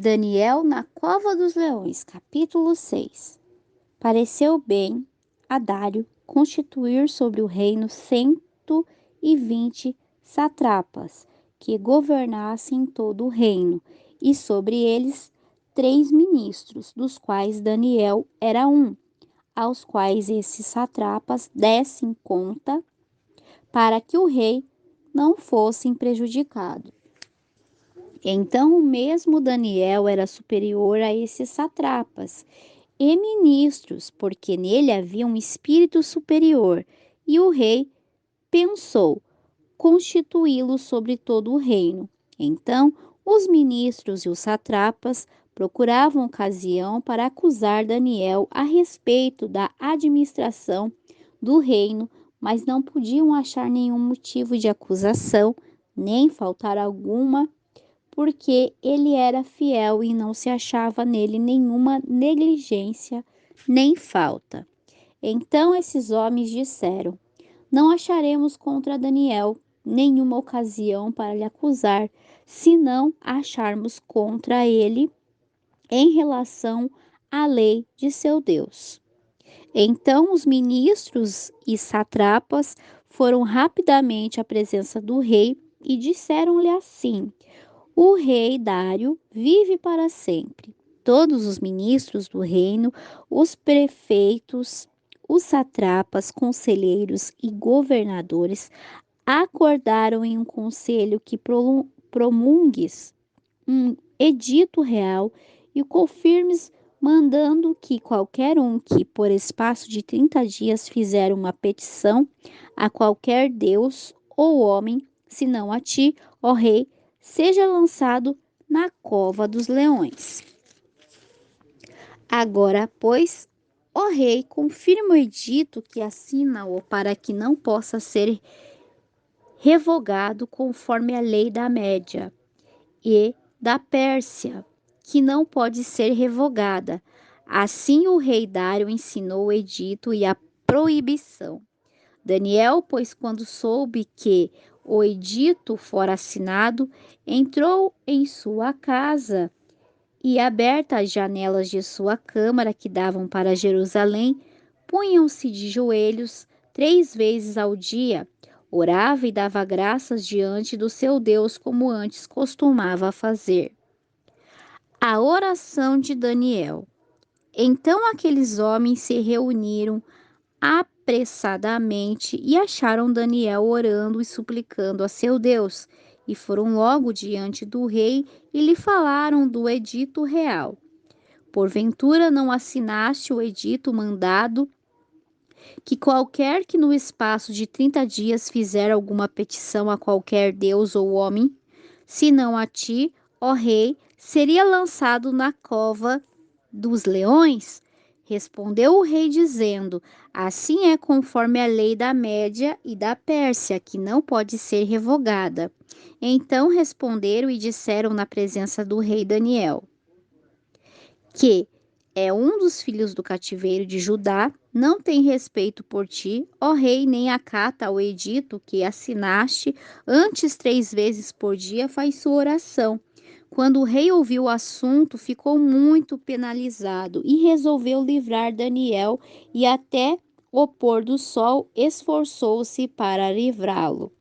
Daniel na cova dos leões, capítulo 6. Pareceu bem a Dário constituir sobre o reino 120 sátrapas, que governassem todo o reino, e sobre eles 3 ministros, dos quais Daniel era um, aos quais esses sátrapas dessem conta, para que o rei não fosse prejudicado. Então, o mesmo Daniel era superior a esses sátrapas e ministros, porque nele havia um espírito superior, e o rei pensou constituí-lo sobre todo o reino. Então, os ministros e os sátrapas procuravam ocasião para acusar Daniel a respeito da administração do reino, mas não podiam achar nenhum motivo de acusação, nem faltar alguma, porque ele era fiel e não se achava nele nenhuma negligência nem falta. Então esses homens disseram: não acharemos contra Daniel nenhuma ocasião para lhe acusar, se não acharmos contra ele em relação à lei de seu Deus. Então os ministros e satrapas foram rapidamente à presença do rei e disseram-lhe assim: o rei Dário vive para sempre. Todos os ministros do reino, os prefeitos, os satrapas, conselheiros e governadores acordaram em um conselho que promulgues um edito real e confirmes, mandando que qualquer um que, por espaço de 30 dias, fizer uma petição a qualquer deus ou homem, senão a ti, ó rei, seja lançado na cova dos leões. Agora, pois, ó rei, confirma o edito que assina-o para que não possa ser revogado conforme a lei da Média e da Pérsia, que não pode ser revogada. Assim o rei Dário ensinou o edito e a proibição. Daniel, pois, quando soube que o edito fora assinado, entrou em sua casa e, abertas as janelas de sua câmara que davam para Jerusalém, punham-se de joelhos 3 vezes ao dia, orava e dava graças diante do seu Deus, como antes costumava fazer. A oração de Daniel. Então aqueles homens se reuniram apressadamente e acharam Daniel orando e suplicando a seu Deus, e foram logo diante do rei e lhe falaram do edito real. Porventura não assinaste o edito mandado que qualquer que no espaço de 30 dias fizer alguma petição a qualquer deus ou homem, senão a ti, ó rei, seria lançado na cova dos leões? Respondeu o rei dizendo: assim é conforme a lei da Média e da Pérsia, que não pode ser revogada. Então responderam e disseram na presença do rei Daniel, que é um dos filhos do cativeiro de Judá, não tem respeito por ti, ó rei, nem acata o edito que assinaste, antes 3 vezes por dia faz sua oração. Quando o rei ouviu o assunto, ficou muito penalizado e resolveu livrar Daniel, e até o pôr do sol esforçou-se para livrá-lo.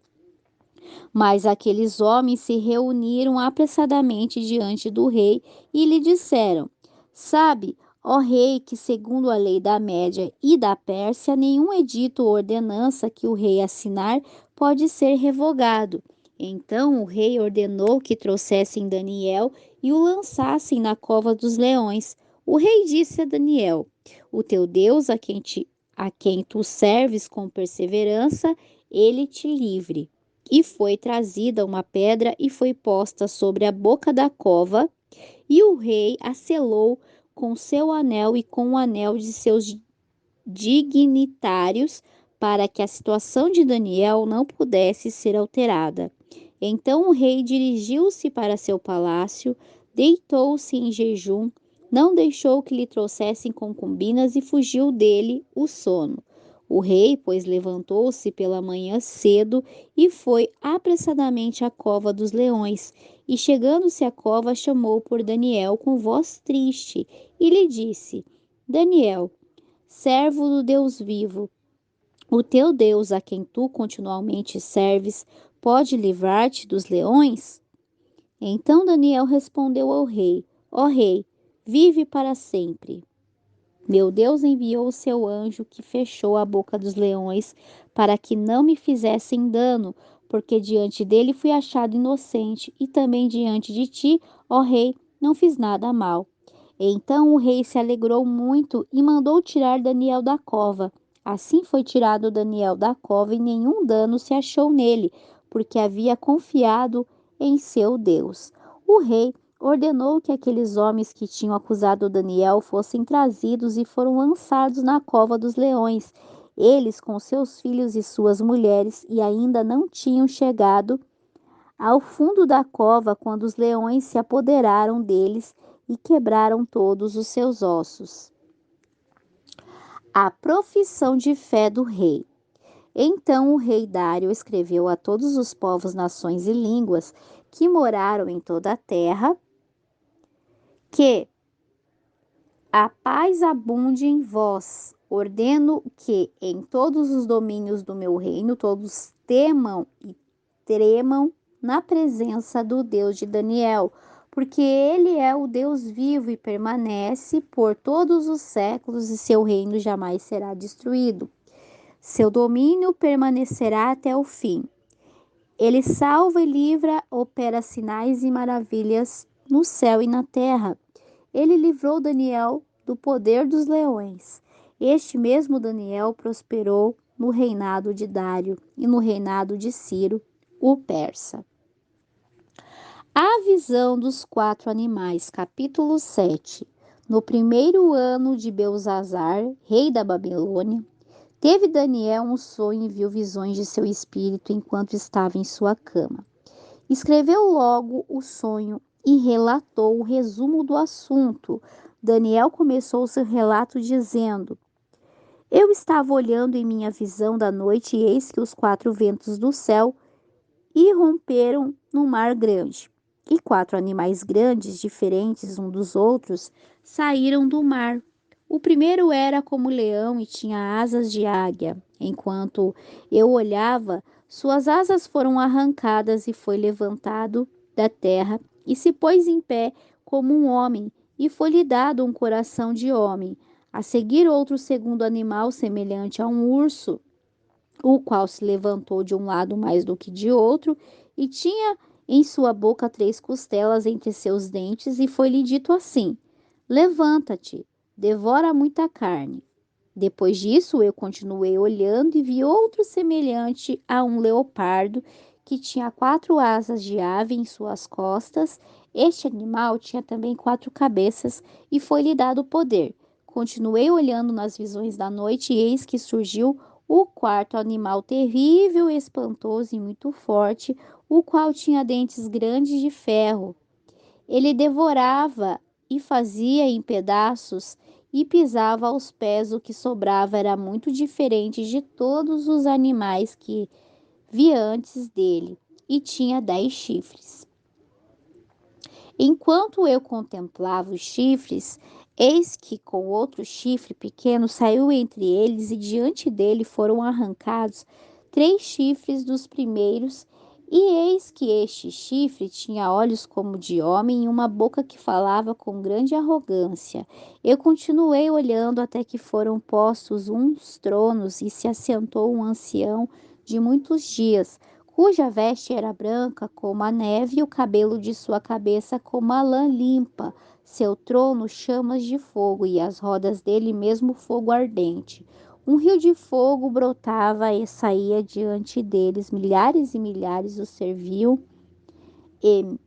Mas aqueles homens se reuniram apressadamente diante do rei e lhe disseram: sabe, ó rei, que segundo a lei da Média e da Pérsia, nenhum edito ou ordenança que o rei assinar pode ser revogado. Então o rei ordenou que trouxessem Daniel e o lançassem na cova dos leões. O rei disse a Daniel: o teu Deus, a quem tu serves com perseverança, ele te livre. E foi trazida uma pedra e foi posta sobre a boca da cova, e o rei a selou com seu anel e com o anel de seus dignitários, para que a situação de Daniel não pudesse ser alterada. Então o rei dirigiu-se para seu palácio, deitou-se em jejum, não deixou que lhe trouxessem concubinas e fugiu dele o sono. O rei, pois, levantou-se pela manhã cedo e foi apressadamente à cova dos leões, E chegando-se à cova, chamou por Daniel com voz triste e lhe disse: Daniel, servo do Deus vivo, o teu Deus, a quem tu continuamente serves, pode livrar-te dos leões? Então Daniel respondeu ao rei: Ó rei, vive para sempre. Meu Deus enviou o seu anjo que fechou a boca dos leões para que não me fizessem dano, porque diante dele fui achado inocente e também diante de ti, ó rei, não fiz nada mal. Então o rei se alegrou muito e mandou tirar Daniel da cova. Assim foi tirado Daniel da cova e nenhum dano se achou nele, porque havia confiado em seu Deus. O rei ordenou que aqueles homens que tinham acusado Daniel fossem trazidos e foram lançados na cova dos leões. Eles, com seus filhos e suas mulheres, e ainda não tinham chegado ao fundo da cova quando os leões se apoderaram deles e quebraram todos os seus ossos. A profissão de fé do rei. Então o rei Dário escreveu a todos os povos, nações e línguas que moraram em toda a terra que a paz abunde em vós. Ordeno que em todos os domínios do meu reino todos temam e tremam na presença do Deus de Daniel, porque ele é o Deus vivo e permanece por todos os séculos e seu reino jamais será destruído. Seu domínio permanecerá até o fim. Ele salva e livra, opera sinais e maravilhas no céu e na terra. Ele livrou Daniel do poder dos leões. Este mesmo Daniel prosperou no reinado de Dário e no reinado de Ciro, o persa. A visão dos 4 animais, capítulo 7. No primeiro ano de Belzazar, rei da Babilônia, teve Daniel um sonho e viu visões de seu espírito enquanto estava em sua cama. Escreveu logo o sonho e relatou o resumo do assunto. Daniel começou seu relato dizendo: Eu estava olhando em minha visão da noite e eis que os 4 ventos do céu irromperam no mar grande. E 4 animais grandes, diferentes um dos outros, saíram do mar. O primeiro era como leão e tinha asas de águia. Enquanto eu olhava, suas asas foram arrancadas e foi levantado da terra e se pôs em pé como um homem, e foi-lhe dado um coração de homem. A seguir, outro segundo animal, semelhante a um urso, o qual se levantou de um lado mais do que de outro, e tinha em sua boca 3 costelas entre seus dentes, e foi-lhe dito assim: Levanta-te, devora muita carne. Depois disso, eu continuei olhando e vi outro semelhante a um leopardo, que tinha 4 asas de ave em suas costas. Este animal tinha também 4 cabeças e foi-lhe dado poder. Continuei olhando nas visões da noite e eis que surgiu o 4 animal terrível, espantoso e muito forte, o qual tinha dentes grandes de ferro. Ele devorava e fazia em pedaços e pisava aos pés o que sobrava. Era muito diferente de todos os animais que vi antes dele, e tinha 10 chifres. Enquanto eu contemplava os chifres, eis que com outro chifre pequeno saiu entre eles, e diante dele foram arrancados 3 chifres dos primeiros. E eis que este chifre tinha olhos como de homem e uma boca que falava com grande arrogância. Eu continuei olhando até que foram postos uns tronos e se assentou um ancião de muitos dias, cuja veste era branca como a neve e o cabelo de sua cabeça como a lã limpa. Seu trono chamas de fogo e as rodas dele mesmo fogo ardente. Um rio de fogo brotava e saía diante deles. Milhares e milhares o serviam e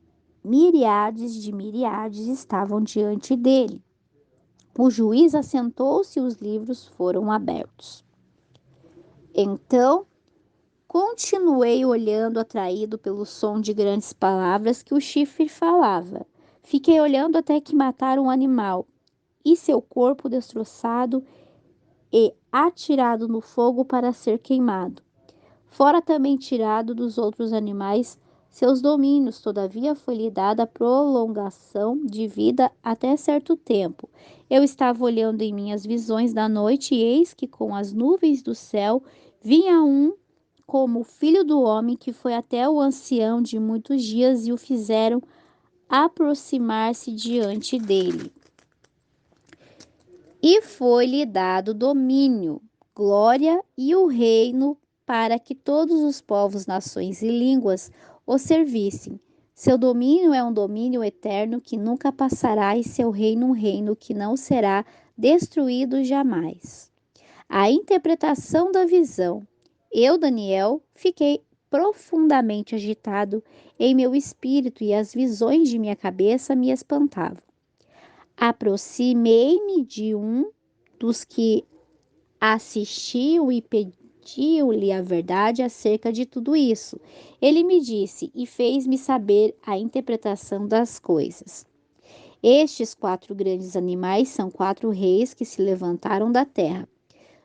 miríades de miríades estavam diante dele. O juiz assentou-se e os livros foram abertos. Então continuei olhando, atraído pelo som de grandes palavras que o chifre falava. Fiquei olhando até que mataram um animal, e seu corpo destroçado e atirado no fogo para ser queimado. Fora também tirado dos outros animais Seus domínios, todavia, foi-lhe dada prolongação de vida até certo tempo. Eu estava olhando em minhas visões da noite, e eis que com as nuvens do céu vinha um como o filho do homem, que foi até o ancião de muitos dias e o fizeram aproximar-se diante dele. E foi-lhe dado domínio, glória e o reino para que todos os povos, nações e línguas o servissem. Seu domínio é um domínio eterno que nunca passará, e seu reino um reino que não será destruído jamais. A interpretação da visão. Eu, Daniel, fiquei profundamente agitado em meu espírito, e as visões de minha cabeça me espantavam. Aproximei-me de um dos que assistiam e pediu-lhe a verdade acerca de tudo isso. Ele me disse e fez-me saber a interpretação das coisas. Estes 4 grandes animais são 4 reis que se levantaram da terra.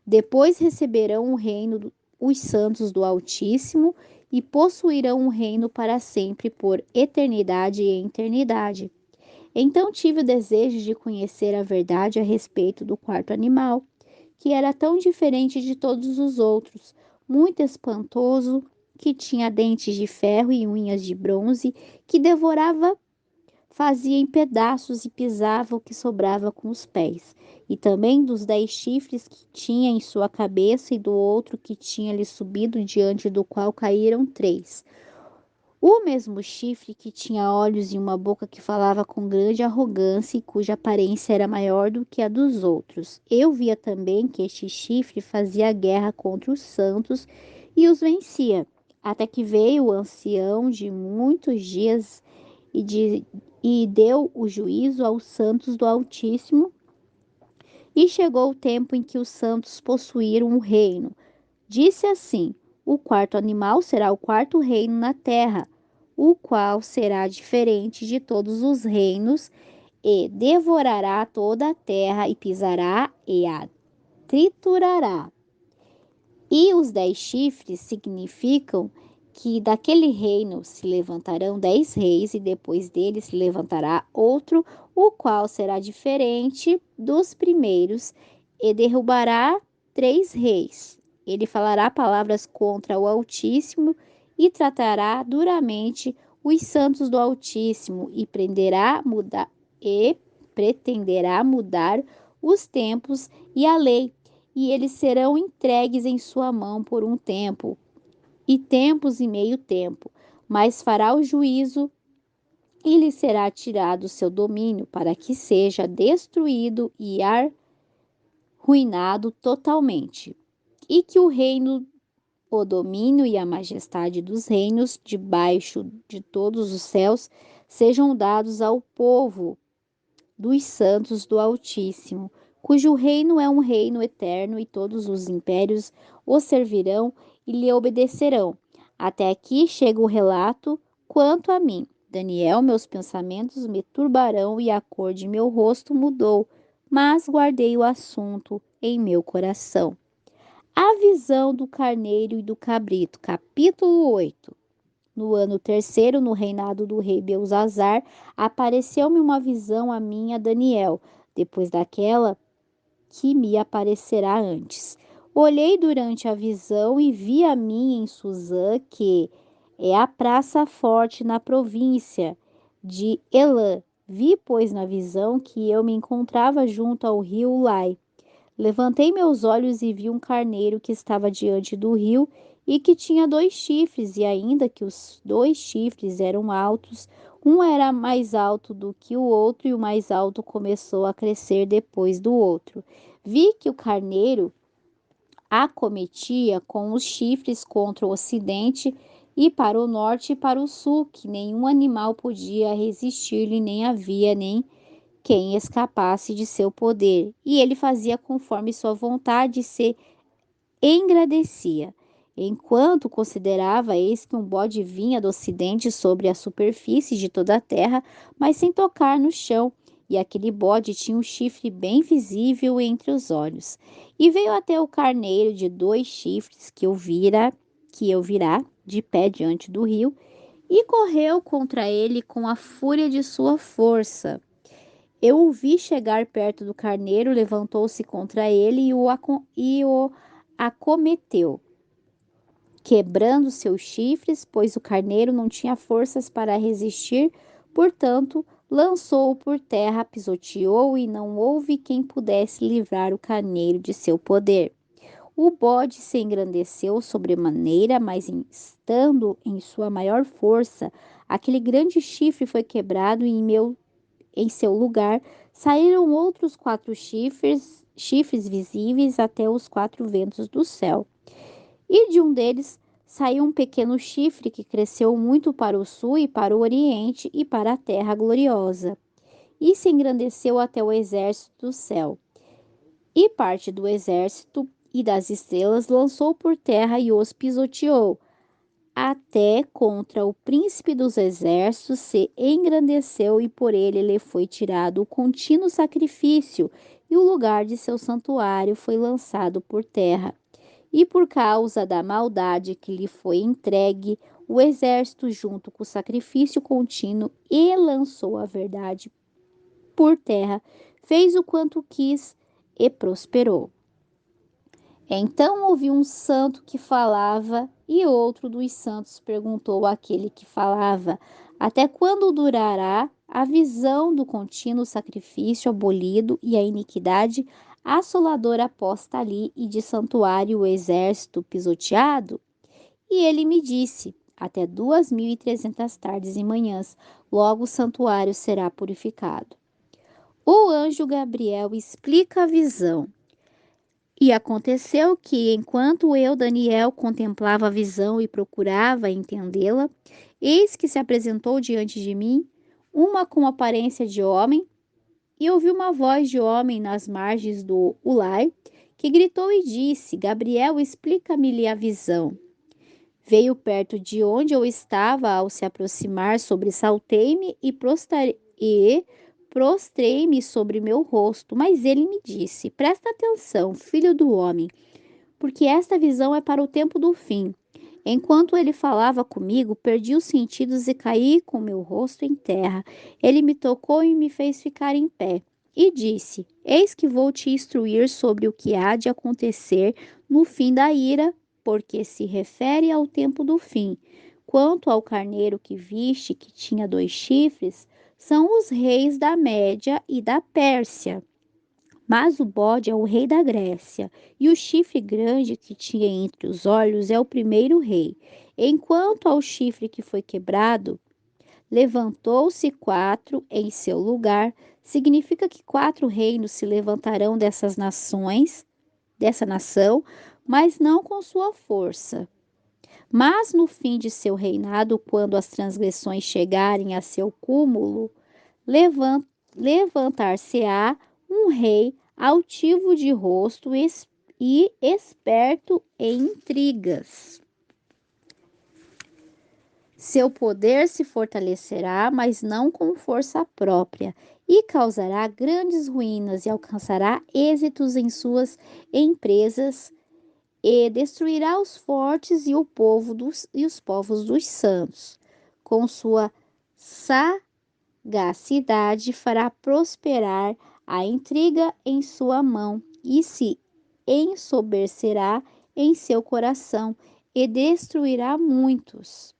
Depois receberão o reino os santos do Altíssimo e possuirão um reino para sempre, por eternidade e eternidade. Então tive o desejo de conhecer a verdade a respeito do 4º animal, que era tão diferente de todos os outros, muito espantoso, que tinha dentes de ferro e unhas de bronze, que devorava, fazia em pedaços e pisava o que sobrava com os pés. E também dos 10 chifres que tinha em sua cabeça, e do outro que tinha-lhe subido, diante do qual caíram 3. O mesmo chifre que tinha olhos e uma boca que falava com grande arrogância e cuja aparência era maior do que a dos outros. Eu via também que este chifre fazia guerra contra os santos e os vencia, até que veio o ancião de muitos dias e deu o juízo aos santos do Altíssimo, e chegou o tempo em que os santos possuíram o reino. Disse assim: o 4º animal será o 4º reino na terra, o qual será diferente de todos os reinos, e devorará toda a terra, e pisará e a triturará. E os 10 chifres significam que daquele reino se levantarão 10 reis, e depois dele se levantará outro, o qual será diferente dos primeiros, e derrubará 3 reis. Ele falará palavras contra o Altíssimo e tratará duramente os santos do Altíssimo, e pretenderá mudar os tempos e a lei, e eles serão entregues em sua mão por um tempo, e tempos e meio tempo, mas fará o juízo, e lhe será tirado o seu domínio, para que seja destruído e arruinado totalmente, e que o reino, o domínio e a majestade dos reinos debaixo de todos os céus sejam dados ao povo dos santos do Altíssimo, cujo reino é um reino eterno, e todos os impérios o servirão e lhe obedecerão. Até aqui chega o relato. Quanto a mim, Daniel, meus pensamentos me turbarão e a cor de meu rosto mudou, mas guardei o assunto em meu coração. A visão do carneiro e do cabrito, capítulo 8. No ano 3º, no reinado do rei Belzazar, apareceu-me uma visão a mim, a Daniel, depois daquela que me aparecerá antes. Olhei durante a visão e vi a mim em Suzã, que é a praça forte na província de Elã. Vi, pois, na visão que eu me encontrava junto ao rio Ulai. Levantei meus olhos e vi um carneiro que estava diante do rio, e que tinha 2 chifres, e ainda que os 2 chifres eram altos, um era mais alto do que o outro, e o mais alto começou a crescer depois do outro. Vi que o carneiro acometia com os chifres contra o ocidente, e para o norte e para o sul, que nenhum animal podia resistir-lhe, nem havia nem quem escapasse de seu poder, e ele fazia conforme sua vontade e se engrandecia. Enquanto considerava, eis que um bode vinha do ocidente sobre a superfície de toda a terra, mas sem tocar no chão, e aquele bode tinha um chifre bem visível entre os olhos. E veio até o carneiro de 2 chifres que eu virá de pé diante do rio, e correu contra ele com a fúria de sua força. Eu o vi chegar perto do carneiro, levantou-se contra ele e o acometeu, quebrando seus chifres, pois o carneiro não tinha forças para resistir, portanto, lançou-o por terra, pisoteou e não houve quem pudesse livrar o carneiro de seu poder. O bode se engrandeceu sobremaneira, mas estando em sua maior força, aquele grande chifre foi quebrado e em seu lugar saíram outros 4 chifres visíveis até os 4 ventos do céu. E de um deles saiu um pequeno chifre que cresceu muito para o sul e para o oriente e para a terra gloriosa, e se engrandeceu até o exército do céu. E parte do exército e das estrelas lançou por terra e os pisoteou, até contra o príncipe dos exércitos se engrandeceu, e por ele lhe foi tirado o contínuo sacrifício, e o lugar de seu santuário foi lançado por terra. E por causa da maldade que lhe foi entregue, o exército, junto com o sacrifício contínuo, e lançou a verdade por terra, fez o quanto quis e prosperou. Então ouvi um santo que falava, e outro dos santos perguntou àquele que falava: Até quando durará a visão do contínuo sacrifício abolido e a iniquidade assoladora posta ali, e de santuário o exército pisoteado? E ele me disse: Até 2.300 tardes e manhãs, logo o santuário será purificado. O anjo Gabriel explica a visão. E aconteceu que, enquanto eu, Daniel, contemplava a visão e procurava entendê-la, eis que se apresentou diante de mim uma com aparência de homem, e ouvi uma voz de homem nas margens do Ulai, que gritou e disse: Gabriel, explica-me-lhe a visão. Veio perto de onde eu estava, ao se aproximar, sobressaltei-me e prostrei-me sobre meu rosto. Mas ele me disse: Presta atenção, filho do homem, porque esta visão é para o tempo do fim. Enquanto ele falava comigo, perdi os sentidos e caí com meu rosto em terra. Ele me tocou e me fez ficar em pé. E disse: Eis que vou te instruir sobre o que há de acontecer no fim da ira, porque se refere ao tempo do fim. Quanto ao carneiro que viste, que tinha 2 chifres, são os reis da Média e da Pérsia. Mas o bode é o rei da Grécia, e o chifre grande que tinha entre os olhos é o primeiro rei. Enquanto ao chifre que foi quebrado, levantou-se 4 em seu lugar, significa que 4 reinos se levantarão dessa nação, mas não com sua força. Mas no fim de seu reinado, quando as transgressões chegarem a seu cúmulo, levantar-se-á um rei altivo de rosto e esperto em intrigas. Seu poder se fortalecerá, mas não com força própria, e causará grandes ruínas e alcançará êxitos em suas empresas, e destruirá os fortes e os povos dos santos. Com sua sagacidade fará prosperar a intriga em sua mão, e se ensoberbecerá em seu coração, e destruirá muitos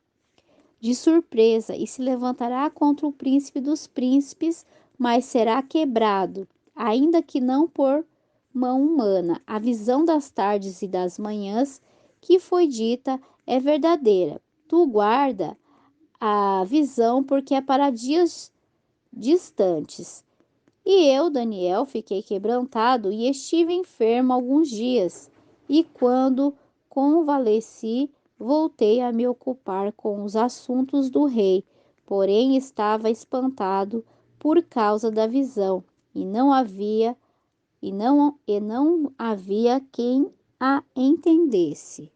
de surpresa, e se levantará contra o príncipe dos príncipes, mas será quebrado, ainda que não por mão humana. A visão das tardes e das manhãs que foi dita é verdadeira. Tu guarda a visão, porque é para dias distantes. E eu, Daniel, fiquei quebrantado e estive enfermo alguns dias. E quando convalesci, voltei a me ocupar com os assuntos do rei. Porém, estava espantado por causa da visão, e não havia quem a entendesse.